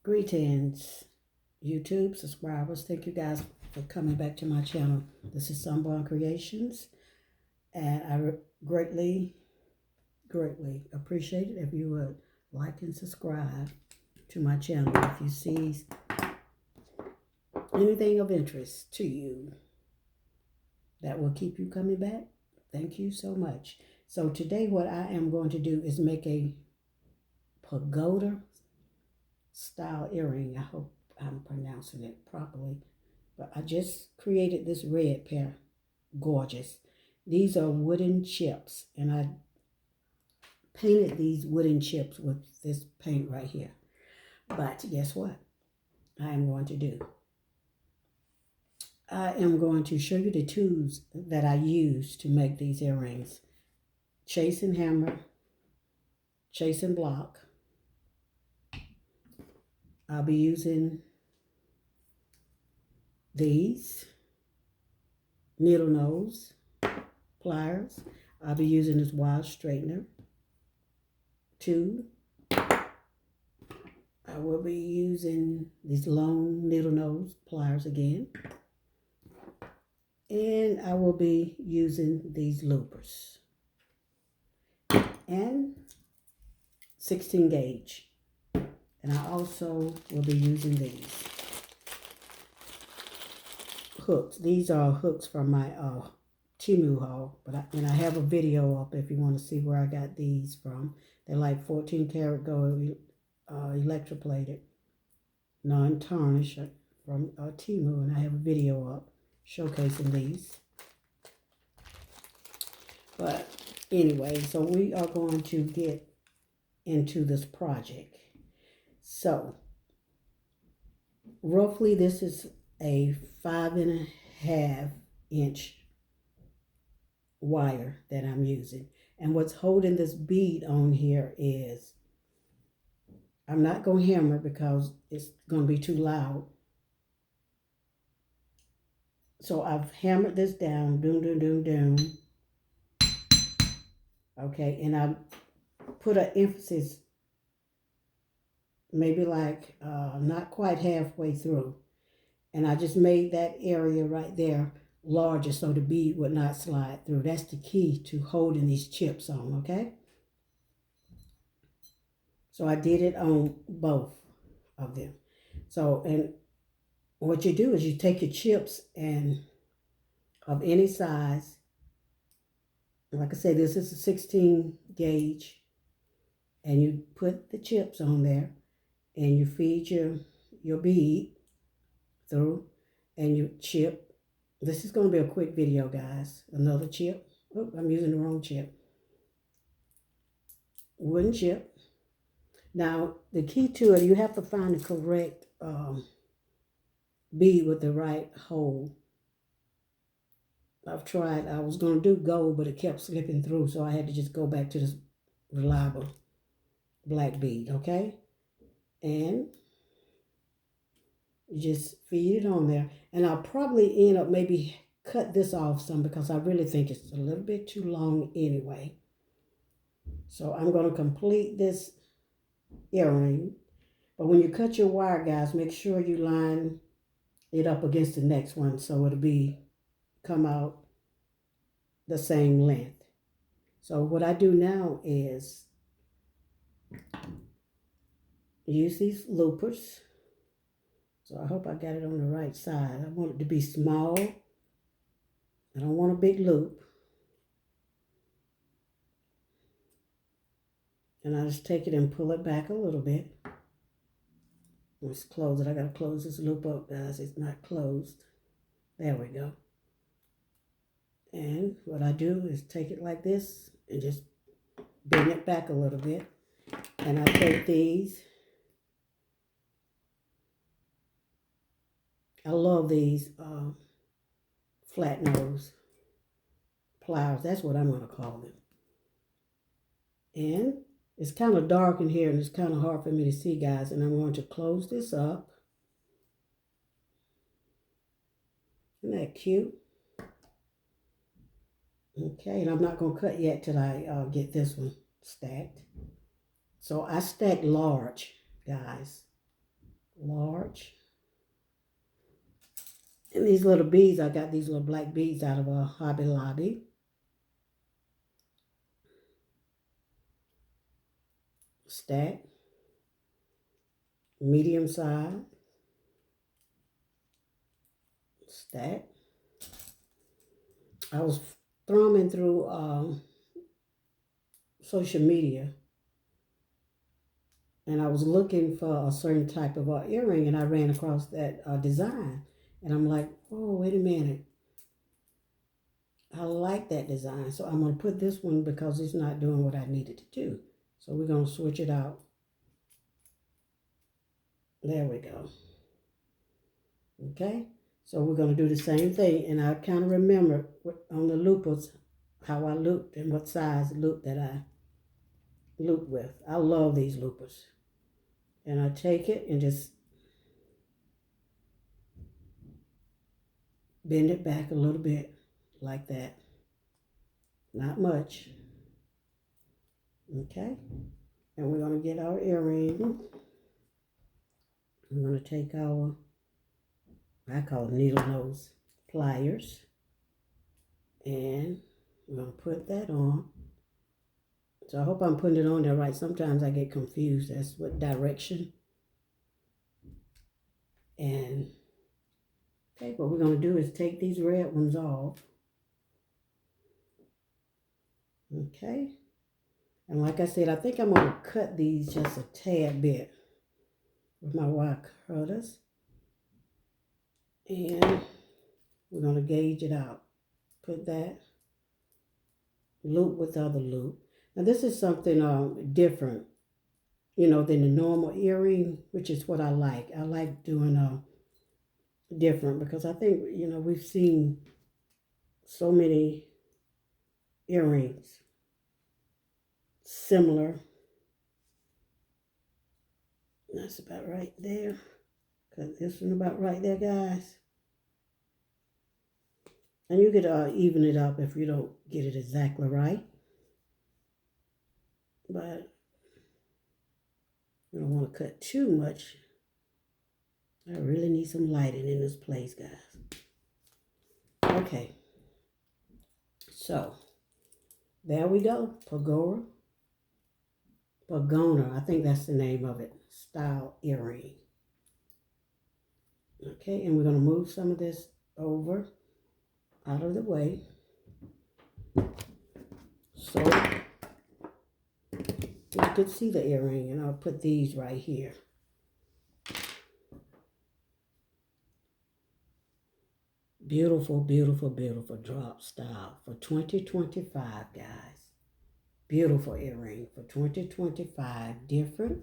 Greetings, YouTube subscribers. Thank you guys for coming back to my channel. This is Sunborn Creations, and I greatly appreciate it if you would like and subscribe to my channel if you see anything of interest to you that will keep you coming back. Thank you so much. So today what I am going to do is make a pagoda style earring. I hope I'm pronouncing it properly. But I just created this red pair. Gorgeous. These are wooden chips, and I painted these wooden chips with this paint right here. But guess what I am going to do? I am going to show you the tools that I use to make these earrings. Chasing hammer, chasing block. I'll be using these needle nose, pliers. I'll be using this wide straightener. 2. I will be using these long needle nose pliers again. And I will be using these loopers. And 16 gauge. And I also will be using these hooks. These are hooks from my Temu haul, and I have a video up if you want to see where I got these from. They're like 14 karat gold electroplated, non-tarnished from Temu, and I have a video up showcasing these. But anyway, so we are going to get into this project. So roughly this is a 5.5 inch wire that I'm using. And what's holding this bead on here is, I'm not going to hammer because it's going to be too loud. So I've hammered this down, doom, doom, doom, doom. Okay, and I put an emphasis maybe like not quite halfway through. And I just made that area right there larger so the bead would not slide through. That's the key to holding these chips on, okay? So I did it on both of them. So, and what you do is you take your chips and of any size. Like I say, this is a 16 gauge. And you put the chips on there and you feed your bead through and you chip. This is going to be a quick video, guys. Another chip. Oh, I'm using the wrong chip. Wooden chip. Now, the key to it, you have to find the correct bead with the right hole. I've tried. I was going to do gold, but it kept slipping through, so I had to just go back to this reliable black bead, okay? And you just feed it on there. And I'll probably end up maybe cut this off some because I really think it's a little bit too long anyway. So I'm going to complete this earring. But when you cut your wire, guys, make sure you line it up against the next one so it'll come out the same length. So what I do now is use these loopers. So I hope I got it on the right side. I want it to be small. I don't want a big loop. And I just take it and pull it back a little bit. Let's close it. I got to close this loop up, guys. It's not closed. There we go. And what I do is take it like this and just bend it back a little bit. And I take these. I love these flat nose pliers. That's what I'm going to call them. And it's kind of dark in here and it's kind of hard for me to see, guys. And I'm going to close this up. Isn't that cute? Okay, and I'm not going to cut yet till I get this one stacked. So I stack large, guys. large. And these little beads, I got these little black beads out of a Hobby Lobby. Stack. Medium size. Stack. I was thumbing through social media, and I was looking for a certain type of earring, and I ran across that design. And I'm like, oh, wait a minute. I like that design. So I'm going to put this one because it's not doing what I needed to do. So we're going to switch it out. There we go. Okay. So we're going to do the same thing. And I kind of remember on the loopers how I looped and what size loop that I looped with. I love these loopers. And I take it and just bend it back a little bit like that. Not much. Okay. And we're going to get our earring. We're going to take our, I call them needle nose pliers. And we're going to put that on. So I hope I'm putting it on there right. Sometimes I get confused as what direction. And, okay, what we're going to do is take these red ones off. Okay. And like I said, I think I'm going to cut these just a tad bit with my wire cutters. And we're going to gauge it out. Put that loop with the other loop. Now this is something different, you know, than the normal earring, which is what I like. I like doing different because I think, you know, we've seen so many earrings similar. That's about right there. Cut this one about right there, guys. And you could even it up if you don't get it exactly right. But you don't want to cut too much. I really need some lighting in this place, guys. Okay. So, there we go. Pagona, I think that's the name of it. Style earring. Okay, and we're going to move some of this over out of the way. So, you can see the earring, and I'll put these right here. Beautiful, beautiful, beautiful drop style for 2025, guys. Beautiful earring for 2025. Different.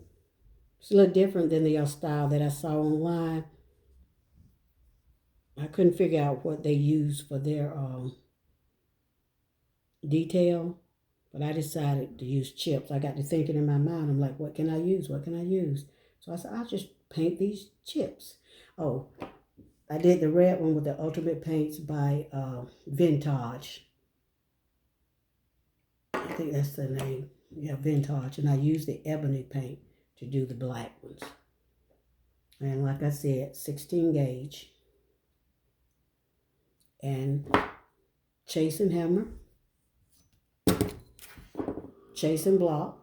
It's a little different than the style that I saw online. I couldn't figure out what they used for their detail, but I decided to use chips. I got to thinking in my mind, I'm like, what can I use? What can I use? So I said, I'll just paint these chips. Oh, I did the red one with the Ultimate Paints by Vintage. I think that's the name. Yeah, Vintage. And I used the ebony paint to do the black ones. And like I said, 16 gauge. And chasing hammer. Chasing block.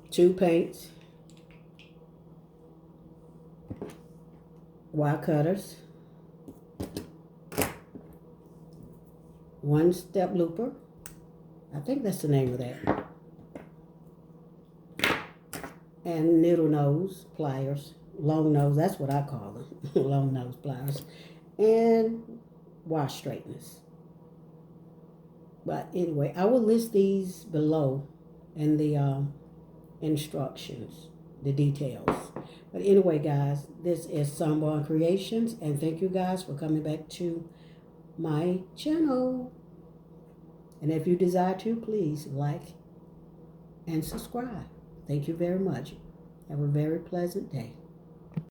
2 paints. Wire cutters. 1 step looper. I think that's the name of that. And needle nose pliers. Long nose, that's what I call them. Long nose pliers. And wire straighteners. But anyway, I will list these below in the instructions, the details. But anyway, guys, this is Sunborn Creations, and thank you guys for coming back to my channel. And if you desire to, please like and subscribe. Thank you very much. Have a very pleasant day.